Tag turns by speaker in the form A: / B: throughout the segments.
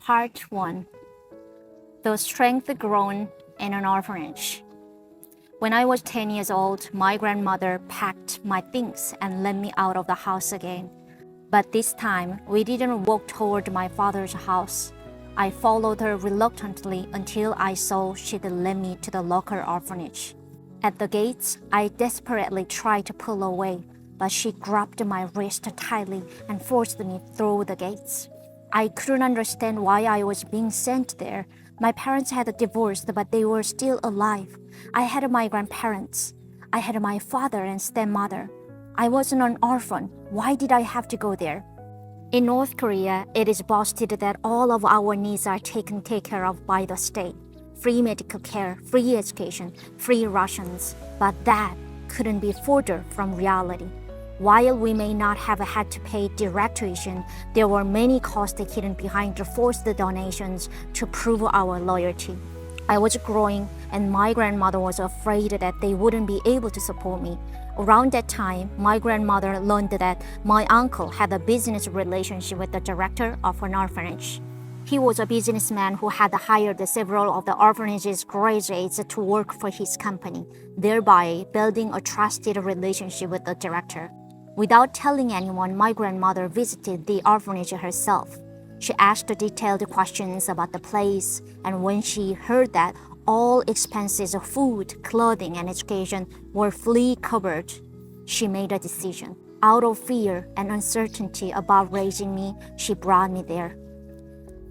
A: Part 1. The Strength Grown in an Orphanage. When I was 10 years old, my grandmother packed my things and let me out of the house again. But this time, we didn't walk toward my father's house. I followed her reluctantly until I saw she'd led me to the local orphanage. At the gates, I desperately tried to pull away, but she grabbed my wrist tightly and forced me through the gates. I couldn't understand why I was being sent there. My parents had divorced, but they were still alive. I had my grandparents. I had my father and stepmother. I wasn't an orphan. Why did I have to go there? In North Korea, it is boasted that all of our needs are taken care of by the state. Free medical care, free education, free rations. But that couldn't be further from reality. While we may not have had to pay direct tuition, there were many costs hidden behind the forced donations to prove our loyalty. I was growing, and my grandmother was afraid that they wouldn't be able to support me. Around that time, my grandmother learned that my uncle had a business relationship with the director of an orphanage. He was a businessman who had hired several of the orphanage's graduates to work for his company, thereby building a trusted relationship with the director. Without telling anyone, my grandmother visited the orphanage herself. She asked detailed questions about the place, and when she heard that all expenses of food, clothing, and education were fully covered, she made a decision. Out of fear and uncertainty about raising me, she brought me there.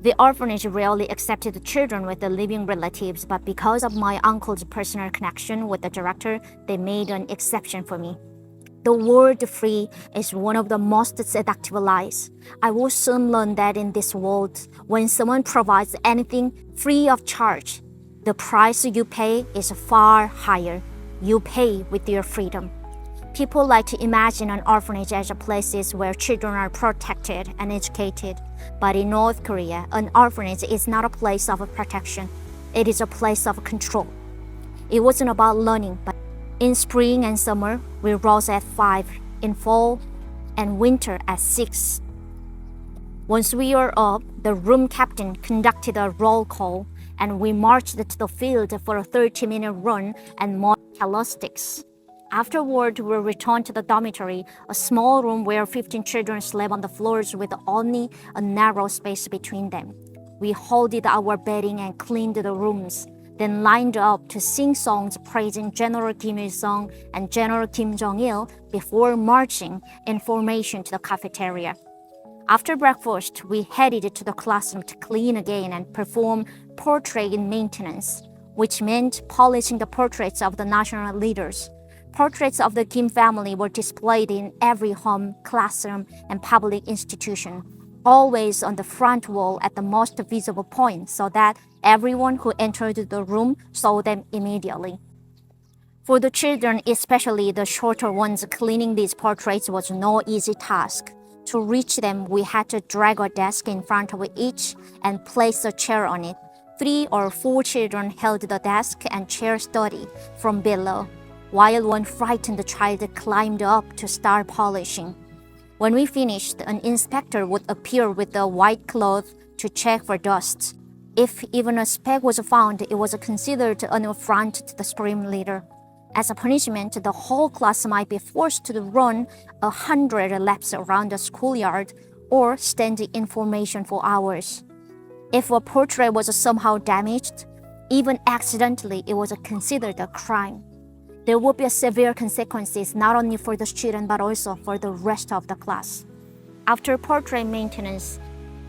A: The orphanage rarely accepted children with the living relatives, but because of my uncle's personal connection with the director, they made an exception for me. The word free is one of the most seductive lies. I will soon learn that in this world, when someone provides anything free of charge, the price you pay is far higher. You pay with your freedom. People like to imagine an orphanage as a place where children are protected and educated. But in North Korea, an orphanage is not a place of protection. It is a place of control. It wasn't about learning, but in spring and summer, we rose at 5, in fall and winter at 6. Once we were up, the room captain conducted a roll call, and we marched to the field for a 30-minute run and more calisthenics. Afterward, we returned to the dormitory, a small room where 15 children slept on the floors with only a narrow space between them. We holded our bedding and cleaned the rooms, then lined up to sing songs praising General Kim Il-sung and General Kim Jong-il before marching in formation to the cafeteria. After breakfast, we headed to the classroom to clean again and perform portrait maintenance, which meant polishing the portraits of the national leaders. Portraits of the Kim family were displayed in every home, classroom, and public institution, always on the front wall at the most visible point so that everyone who entered the room saw them immediately. For the children, especially the shorter ones, cleaning these portraits was no easy task. To reach them, we had to drag a desk in front of each and place a chair on it. 3 or 4 children held the desk and chair steady from below, while one frightened child climbed up to start polishing. When we finished, an inspector would appear with a white cloth to check for dust. If even a speck was found, it was considered an affront to the scream leader. As a punishment, the whole class might be forced to run 100 laps around the schoolyard or stand in formation for hours. If a portrait was somehow damaged, even accidentally, it was considered a crime. There would be severe consequences not only for the student but also for the rest of the class. After portrait maintenance,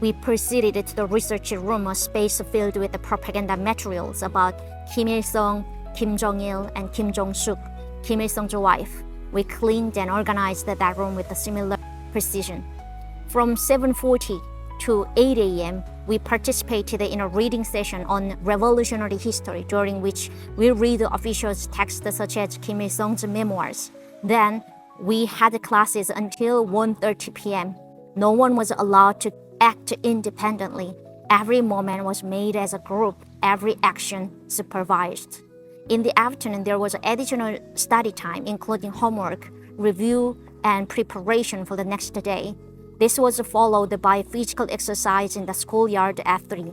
A: we proceeded to the research room, a space filled with the propaganda materials about Kim Il-sung, Kim Jong-il, and Kim Jong-suk, Kim Il-sung's wife. We cleaned and organized that room with a similar precision. From 7:40 to 8 a.m., we participated in a reading session on revolutionary history, during which we read official texts such as Kim Il-sung's memoirs. Then, we had classes until 1:30 p.m. No one was allowed to act independently. Every moment was made as a group, every action supervised. In the afternoon, there was additional study time, including homework, review, and preparation for the next day. This was followed by physical exercise in the schoolyard at 3.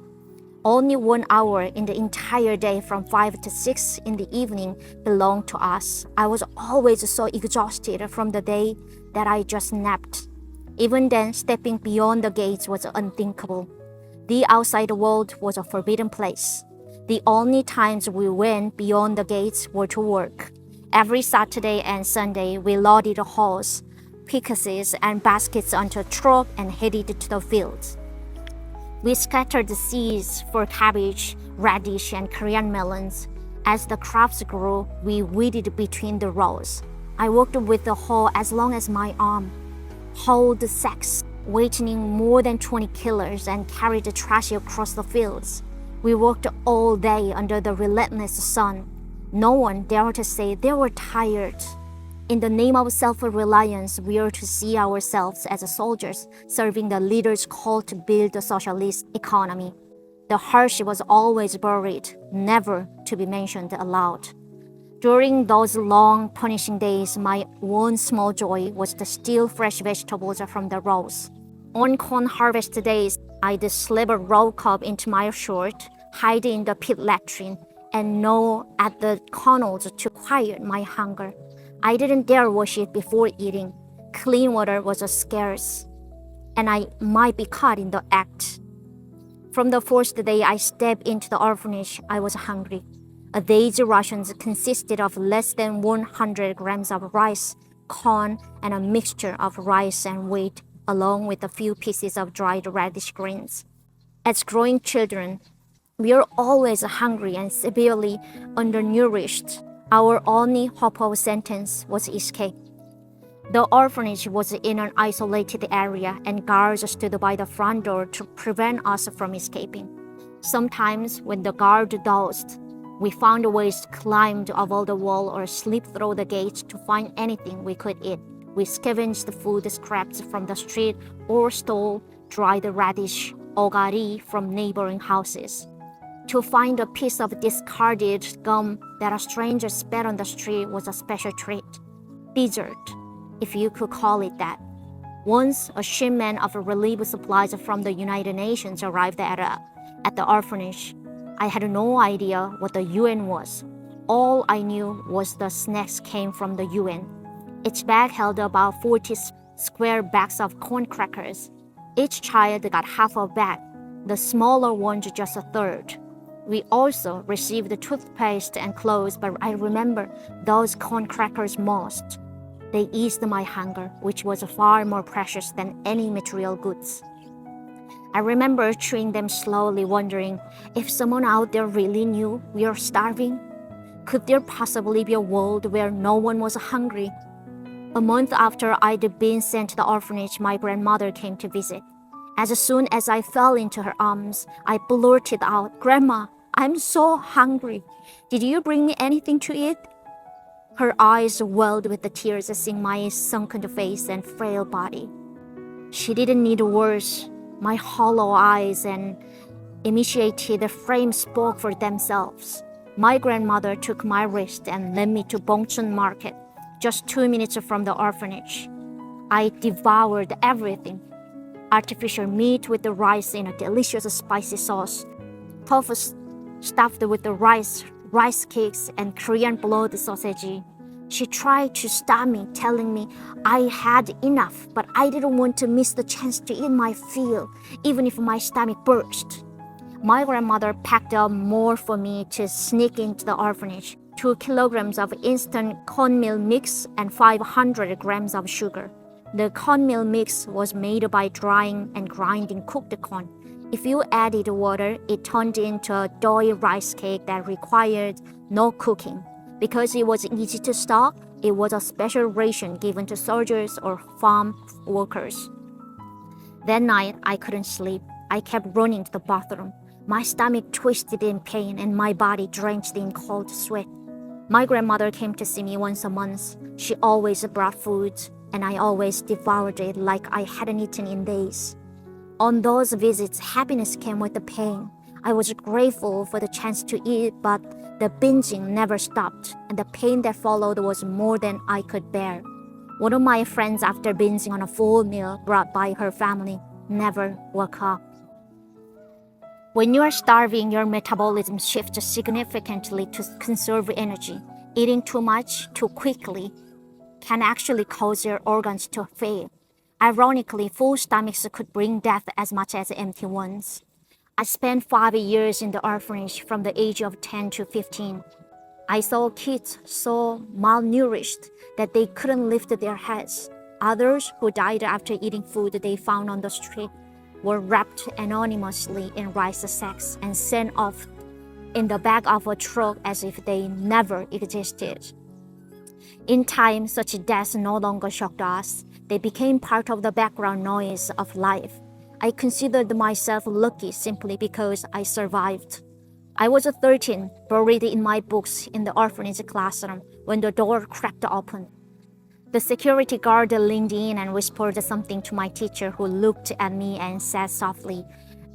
A: Only 1 hour in the entire day from 5 to 6 in the evening belonged to us. I was always so exhausted from the day that I just napped. Even then, stepping beyond the gates was unthinkable. The outside world was a forbidden place. The only times we went beyond the gates were to work. Every Saturday and Sunday, we loaded horses, pickaxes, and baskets onto a truck and headed to the fields. We scattered the seeds for cabbage, radish, and Korean melons. As the crops grew, we weeded between the rows. I worked with the hoe as long as my arm, hauled sacks weighing more than 20 kilos, and carried the trash across the fields. We worked all day under the relentless sun. No one dared to say they were tired. In the name of self-reliance, we are to see ourselves as soldiers serving the leader's call to build a socialist economy. The harsh was always buried, never to be mentioned aloud. During those long, punishing days, my one small joy was to steal fresh vegetables from the rows. On corn harvest days, I'd slip a raw cob into my shirt, hide in the pit latrine, and gnaw at the kernels to quiet my hunger. I didn't dare wash it before eating. Clean water was scarce, and I might be caught in the act. From the first day I stepped into the orphanage, I was hungry. A day's rations consisted of less than 100 grams of rice, corn, and a mixture of rice and wheat, along with a few pieces of dried radish greens. As growing children, we are always hungry and severely undernourished. Our only hope of sentence was escape. The orphanage was in an isolated area, and guards stood by the front door to prevent us from escaping. Sometimes, when the guard dozed, we found ways to climb over the wall or slip through the gates to find anything we could eat. We scavenged food scraps from the street or stole dried radish or gari from neighboring houses. To find a piece of discarded gum that a stranger spat on the street was a special treat. Dessert, if you could call it that. Once, a shipment of relief supplies from the United Nations arrived at the orphanage. I had no idea what the UN was. All I knew was the snacks came from the UN. Each bag held about 40 square bags of corn crackers. Each child got half a bag, the smaller ones just a third. We also received toothpaste and clothes, but I remember those corn crackers most. They eased my hunger, which was far more precious than any material goods. I remember chewing them slowly, wondering if someone out there really knew we are starving. Could there possibly be a world where no one was hungry? A month after I'd been sent to the orphanage, my grandmother came to visit. As soon as I fell into her arms, I blurted out, "Grandma, I'm so hungry. Did you bring me anything to eat?" Her eyes welled with the tears seeing my sunken face and frail body. She didn't need words. My hollow eyes and emaciated frame spoke for themselves. My grandmother took my wrist and led me to Bongchon Market, just 2 minutes from the orphanage. I devoured everything. Artificial meat with the rice in a delicious spicy sauce, tofu stuffed with the rice cakes, and Korean blood sausage. She tried to stop me, telling me I had enough, but I didn't want to miss the chance to eat my fill, even if my stomach burst. My grandmother packed up more for me to sneak into the orphanage, 2 kilograms of instant cornmeal mix and 500 grams of sugar. The cornmeal mix was made by drying and grinding cooked corn. If you added water, it turned into a doughy rice cake that required no cooking. Because it was easy to stock, it was a special ration given to soldiers or farm workers. That night, I couldn't sleep. I kept running to the bathroom. My stomach twisted in pain and my body drenched in cold sweat. My grandmother came to see me once a month. She always brought food, and I always devoured it like I hadn't eaten in days. On those visits, happiness came with the pain. I was grateful for the chance to eat, but the binging never stopped, and the pain that followed was more than I could bear. One of my friends, after binging on a full meal brought by her family, never woke up. When you are starving, your metabolism shifts significantly to conserve energy. Eating too much too quickly can actually cause your organs to fail. Ironically, full stomachs could bring death as much as empty ones. I spent 5 years in the orphanage from the age of 10 to 15. I saw kids so malnourished that they couldn't lift their heads. Others who died after eating food they found on the street were wrapped anonymously in rice sacks and sent off in the back of a truck as if they never existed. In time, such deaths no longer shocked us. They became part of the background noise of life. I considered myself lucky simply because I survived. I was 13, buried in my books in the orphanage classroom when the door cracked open. The security guard leaned in and whispered something to my teacher, who looked at me and said softly,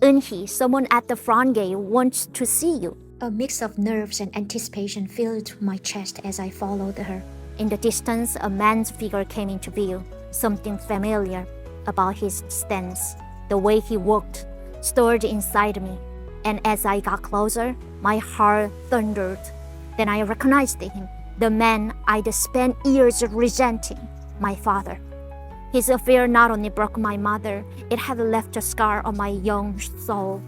A: "Eunhee, someone at the front gate wants to see you." A mix of nerves and anticipation filled my chest as I followed her. In the distance, a man's figure came into view. Something familiar about his stance, the way he walked, stirred inside me. And as I got closer, my heart thundered. Then I recognized him, the man I'd spent years resenting, my father. His affair not only broke my mother, it had left a scar on my young soul.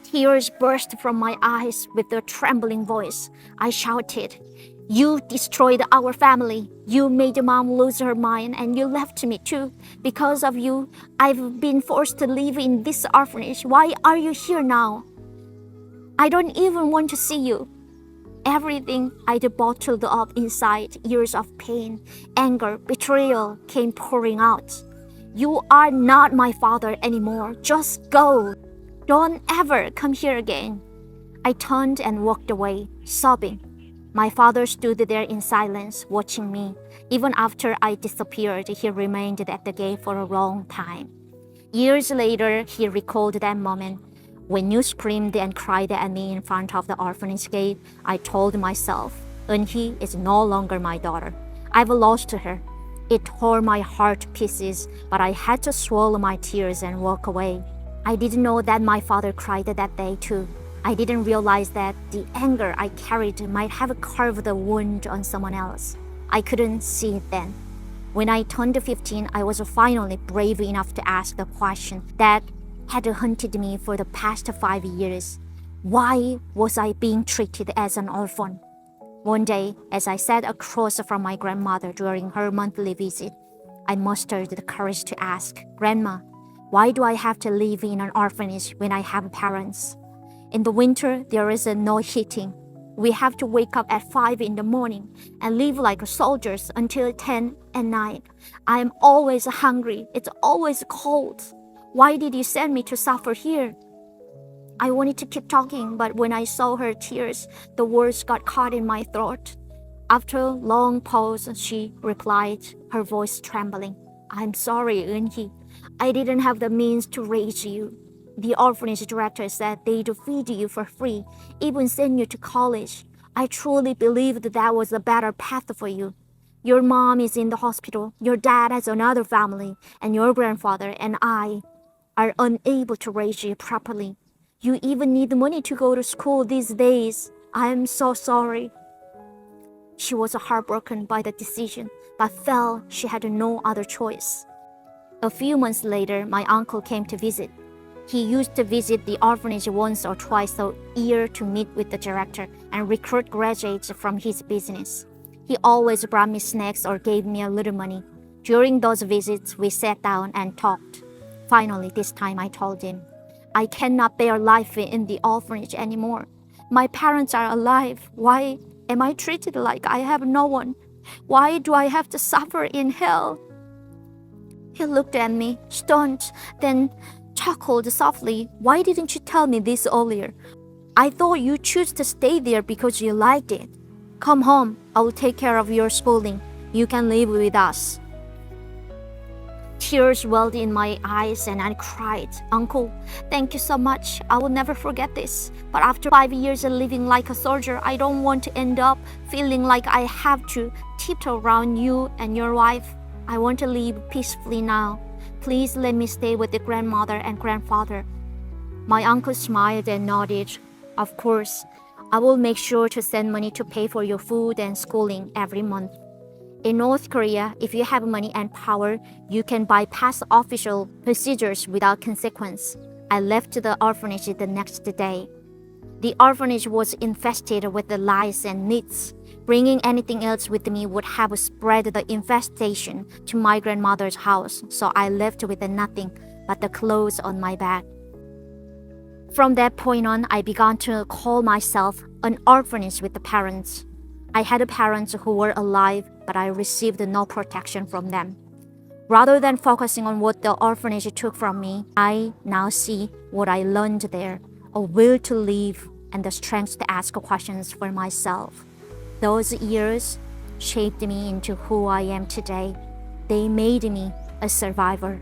A: Tears burst from my eyes with a trembling voice. I shouted, "You destroyed our family. You made Mom lose her mind, and you left me too. Because of you, I've been forced to live in this orphanage. Why are you here now? I don't even want to see you." Everything I'd bottled up inside, years of pain, anger, betrayal, came pouring out. "You are not my father anymore. Just go. Don't ever come here again." I turned and walked away, sobbing. My father stood there in silence, watching me. Even after I disappeared, he remained at the gate for a long time. Years later, he recalled that moment. "When you screamed and cried at me in front of the orphanage gate, I told myself, Eunhee is no longer my daughter. I've lost her." It tore my heart to pieces, but I had to swallow my tears and walk away. I didn't know that my father cried that day too. I didn't realize that the anger I carried might have carved a wound on someone else. I couldn't see it then. When I turned 15, I was finally brave enough to ask the question that had haunted me for the past 5 years. Why was I being treated as an orphan? One day, as I sat across from my grandmother during her monthly visit, I mustered the courage to ask, "Grandma, why do I have to live in an orphanage when I have parents? In the winter, there is no heating. We have to wake up at 5 in the morning and live like soldiers until 10 at night. I am always hungry. It's always cold. Why did you send me to suffer here?" I wanted to keep talking, but when I saw her tears, the words got caught in my throat. After a long pause, she replied, her voice trembling, "I'm sorry, Eunhee. I didn't have the means to raise you. The orphanage director said they'd feed you for free, even send you to college. I truly believed that was a better path for you. Your mom is in the hospital, your dad has another family, and your grandfather and I are unable to raise you properly. You even need money to go to school these days. I am so sorry." She was heartbroken by the decision, but felt she had no other choice. A few months later, my uncle came to visit. He used to visit the orphanage once or twice a year to meet with the director and recruit graduates from his business. He always brought me snacks or gave me a little money. During those visits, we sat down and talked. Finally, this time I told him, "I cannot bear life in the orphanage anymore. My parents are alive. Why am I treated like I have no one? Why do I have to suffer in hell?" He looked at me, stunned, then chuckled softly. "Why didn't you tell me this earlier? I thought you chose to stay there because you liked it. Come home, I will take care of your schooling. You can live with us." Tears welled in my eyes and I cried, "Uncle, thank you so much. I will never forget this. But after 5 years of living like a soldier, I don't want to end up feeling like I have to tiptoe around you and your wife. I want to live peacefully now. Please let me stay with the grandmother and grandfather." My uncle smiled and nodded. "Of course, I will make sure to send money to pay for your food and schooling every month." In North Korea, if you have money and power, you can bypass official procedures without consequence. I left the orphanage the next day. The orphanage was infested with the lice and nits. Bringing anything else with me would have spread the infestation to my grandmother's house, so I left with nothing but the clothes on my back. From that point on, I began to call myself an orphanage with the parents. I had parents who were alive, but I received no protection from them. Rather than focusing on what the orphanage took from me, I now see what I learned there: a will to live and the strength to ask questions for myself. Those years shaped me into who I am today. They made me a survivor.